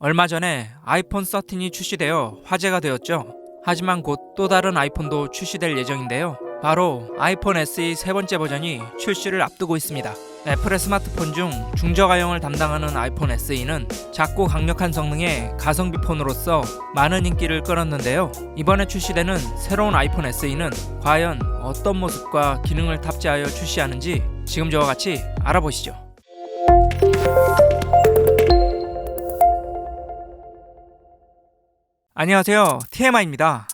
얼마 전에 아이폰 13이 출시되어 화제가 되었죠. 하지만 곧 또 다른 아이폰도 출시될 예정인데요. 바로 아이폰 SE 세 번째 버전이 출시를 앞두고 있습니다. 애플의 스마트폰 중 중저가형을 담당하는 아이폰 SE는 작고 강력한 성능의 가성비 폰으로서 많은 인기를 끌었는데요. 이번에 출시되는 새로운 아이폰 SE는 과연 어떤 모습과 기능을 탑재하여 출시하는지 지금 저와 같이 알아보시죠. 안녕하세요, TMI입니다.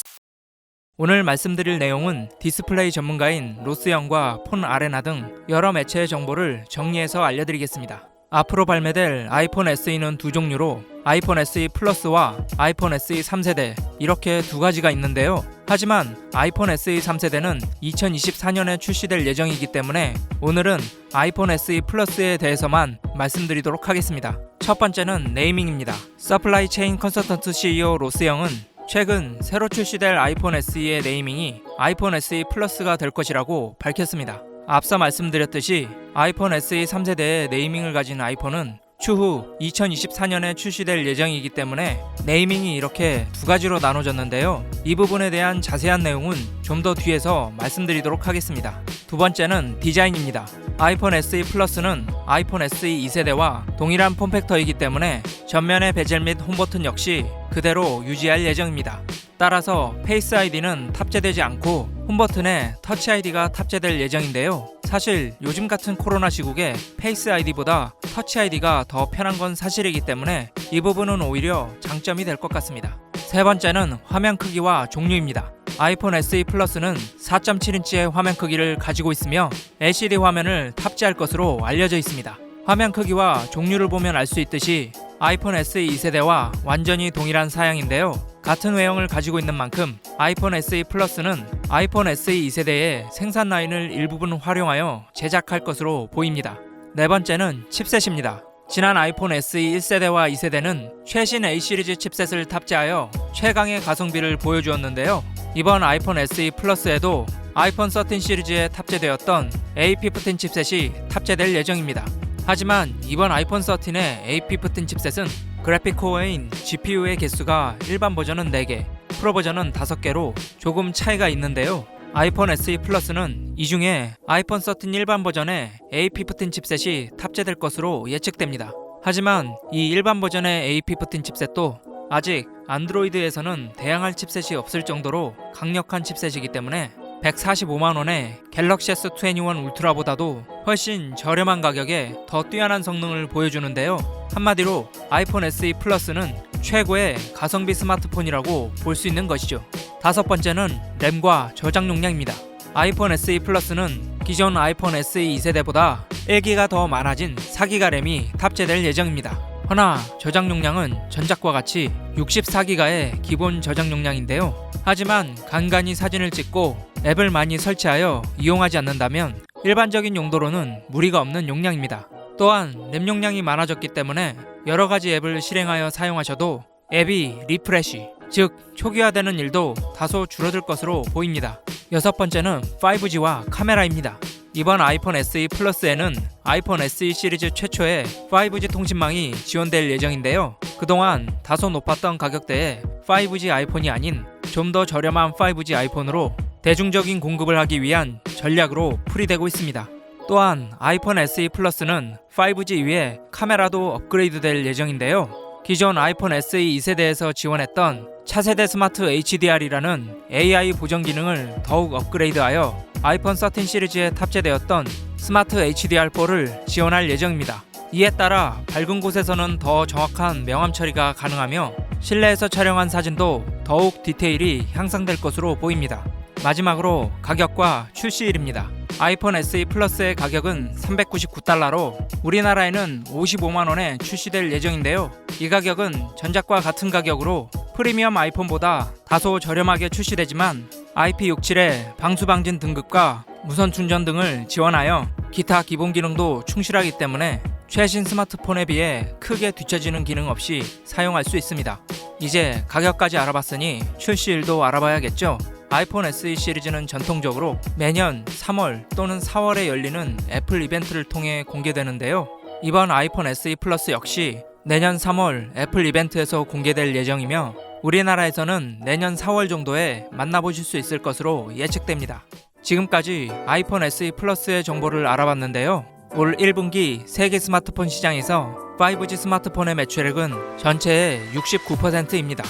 오늘 말씀드릴 내용은 디스플레이 전문가인 로스영과 폰 아레나 등 여러 매체의 정보를 정리해서 알려드리겠습니다. 앞으로 발매될 아이폰 SE는 두 종류로 아이폰 SE 플러스와 아이폰 SE 3세대 이렇게 두 가지가 있는데요. 하지만 아이폰 SE 3세대는 2024년에 출시될 예정이기 때문에 오늘은 아이폰 SE 플러스에 대해서만 말씀드리도록 하겠습니다. 첫 번째는 네이밍입니다. 서플라이 체인 컨설턴트 CEO 로스영은 최근 새로 출시될 아이폰 SE의 네이밍이 아이폰 SE 플러스가 될 것이라고 밝혔습니다. 앞서 말씀드렸듯이 아이폰 SE 3세대의 네이밍을 가진 아이폰은 추후 2024년에 출시될 예정이기 때문에 네이밍이 이렇게 두 가지로 나눠졌는데요. 이 부분에 대한 자세한 내용은 좀 더 뒤에서 말씀드리도록 하겠습니다. 두 번째는 디자인입니다. 아이폰 SE 플러스는 아이폰 SE 2세대와 동일한 폼팩터이기 때문에 전면의 베젤 및 홈버튼 역시 그대로 유지할 예정입니다. 따라서 페이스 아이디는 탑재되지 않고 홈버튼에 터치 아이디가 탑재될 예정인데요. 사실 요즘 같은 코로나 시국에 페이스 아이디보다 터치 아이디가 더 편한 건 사실이기 때문에 이 부분은 오히려 장점이 될 것 같습니다. 세 번째는 화면 크기와 종류입니다. 아이폰 SE 플러스는 4.7인치의 화면 크기를 가지고 있으며 LCD 화면을 탑재할 것으로 알려져 있습니다. 화면 크기와 종류를 보면 알 수 있듯이 아이폰 SE 2세대와 완전히 동일한 사양인데요. 같은 외형을 가지고 있는 만큼 아이폰 SE 플러스는 아이폰 SE 2세대의 생산 라인을 일부분 활용하여 제작할 것으로 보입니다. 네 번째는 칩셋입니다. 지난 아이폰 SE 1세대와 2세대는 최신 A 시리즈 칩셋을 탑재하여 최강의 가성비를 보여주었는데요. 이번 아이폰 SE 플러스에도 아이폰 13 시리즈에 탑재되었던 A15 칩셋이 탑재될 예정입니다. 하지만 이번 아이폰 13의 A15 칩셋은 그래픽 코어인 GPU의 개수가 일반 버전은 4개, 프로 버전은 5개로 조금 차이가 있는데요. 아이폰 SE 플러스는 이 중에 아이폰 13 일반 버전에 A15 칩셋이 탑재될 것으로 예측됩니다. 하지만 이 일반 버전의 A15 칩셋도 아직 안드로이드에서는 대항할 칩셋이 없을 정도로 강력한 칩셋이기 때문에 145만원의 갤럭시 S21 울트라보다도 훨씬 저렴한 가격에 더 뛰어난 성능을 보여주는데요. 한마디로 아이폰 SE 플러스는 최고의 가성비 스마트폰이라고 볼 수 있는 것이죠. 다섯 번째는 램과 저장 용량입니다. 아이폰 SE 플러스는 기존 아이폰 SE 2세대보다 1기가 더 많아진 4기가 램이 탑재될 예정입니다. 허나 저장 용량은 전작과 같이 64기가의 기본 저장 용량인데요. 하지만 간간히 사진을 찍고 앱을 많이 설치하여 이용하지 않는다면 일반적인 용도로는 무리가 없는 용량입니다. 또한 램 용량이 많아졌기 때문에 여러가지 앱을 실행하여 사용하셔도 앱이 리프레시, 즉 초기화되는 일도 다소 줄어들 것으로 보입니다. 여섯 번째는 5G와 카메라입니다. 이번 아이폰 SE 플러스에는 아이폰 SE 시리즈 최초의 5G 통신망이 지원될 예정인데요. 그동안 다소 높았던 가격대의 5G 아이폰이 아닌 좀 더 저렴한 5G 아이폰으로 대중적인 공급을 하기 위한 전략으로 풀이되고 있습니다. 또한 아이폰 SE 플러스는 5G 이외에 카메라도 업그레이드될 예정인데요. 기존 아이폰 SE 2세대에서 지원했던 차세대 스마트 HDR이라는 AI 보정 기능을 더욱 업그레이드하여 아이폰 13 시리즈에 탑재되었던 스마트 HDR4를 지원할 예정입니다. 이에 따라 밝은 곳에서는 더 정확한 명암 처리가 가능하며 실내에서 촬영한 사진도 더욱 디테일이 향상될 것으로 보입니다. 마지막으로 가격과 출시일입니다. 아이폰 SE 플러스의 가격은 $399로 우리나라에는 55만원에 출시될 예정인데요. 이 가격은 전작과 같은 가격으로 프리미엄 아이폰보다 다소 저렴하게 출시되지만 IP67의 방수방진 등급과 무선 충전 등을 지원하여 기타 기본 기능도 충실하기 때문에 최신 스마트폰에 비해 크게 뒤처지는 기능 없이 사용할 수 있습니다. 이제 가격까지 알아봤으니 출시일도 알아봐야겠죠. 아이폰 SE 시리즈는 전통적으로 매년 3월 또는 4월에 열리는 애플 이벤트를 통해 공개되는데요. 이번 아이폰 SE 플러스 역시 내년 3월 애플 이벤트에서 공개될 예정이며 우리나라에서는 내년 4월 정도에 만나보실 수 있을 것으로 예측됩니다. 지금까지 아이폰 SE 플러스의 정보를 알아봤는데요. 올 1분기 세계 스마트폰 시장에서 5G 스마트폰의 매출액은 전체의 69%입니다.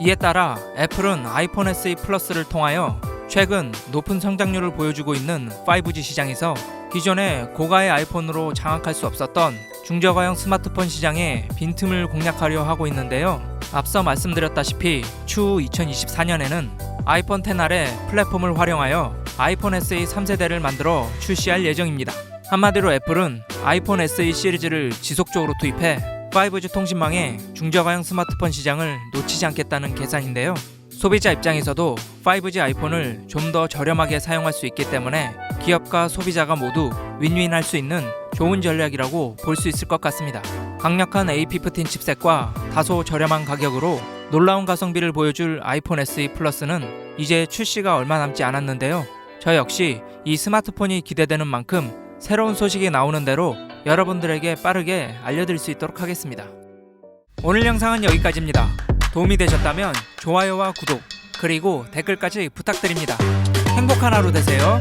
이에 따라 애플은 아이폰 SE 플러스를 통하여 최근 높은 성장률을 보여주고 있는 5G 시장에서 기존의 고가의 아이폰으로 장악할 수 없었던 중저가형 스마트폰 시장의 빈틈을 공략하려 하고 있는데요. 앞서 말씀드렸다시피 추후 2024년에는 아이폰 XR의 플랫폼을 활용하여 아이폰 SE 3세대를 만들어 출시할 예정입니다. 한마디로 애플은 아이폰 SE 시리즈를 지속적으로 투입해 5G 통신망의 중저가형 스마트폰 시장을 놓치지 않겠다는 계산인데요. 소비자 입장에서도 5G 아이폰을 좀 더 저렴하게 사용할 수 있기 때문에 기업과 소비자가 모두 윈윈할 수 있는 좋은 전략이라고 볼 수 있을 것 같습니다. 강력한 A15 칩셋과 다소 저렴한 가격으로 놀라운 가성비를 보여줄 아이폰 SE 플러스는 이제 출시가 얼마 남지 않았는데요. 저 역시 이 스마트폰이 기대되는 만큼 새로운 소식이 나오는 대로 여러분들에게 빠르게 알려드릴 수 있도록 하겠습니다. 오늘 영상은 여기까지입니다. 도움이 되셨다면 좋아요와 구독, 그리고 댓글까지 부탁드립니다. 행복한 하루 되세요.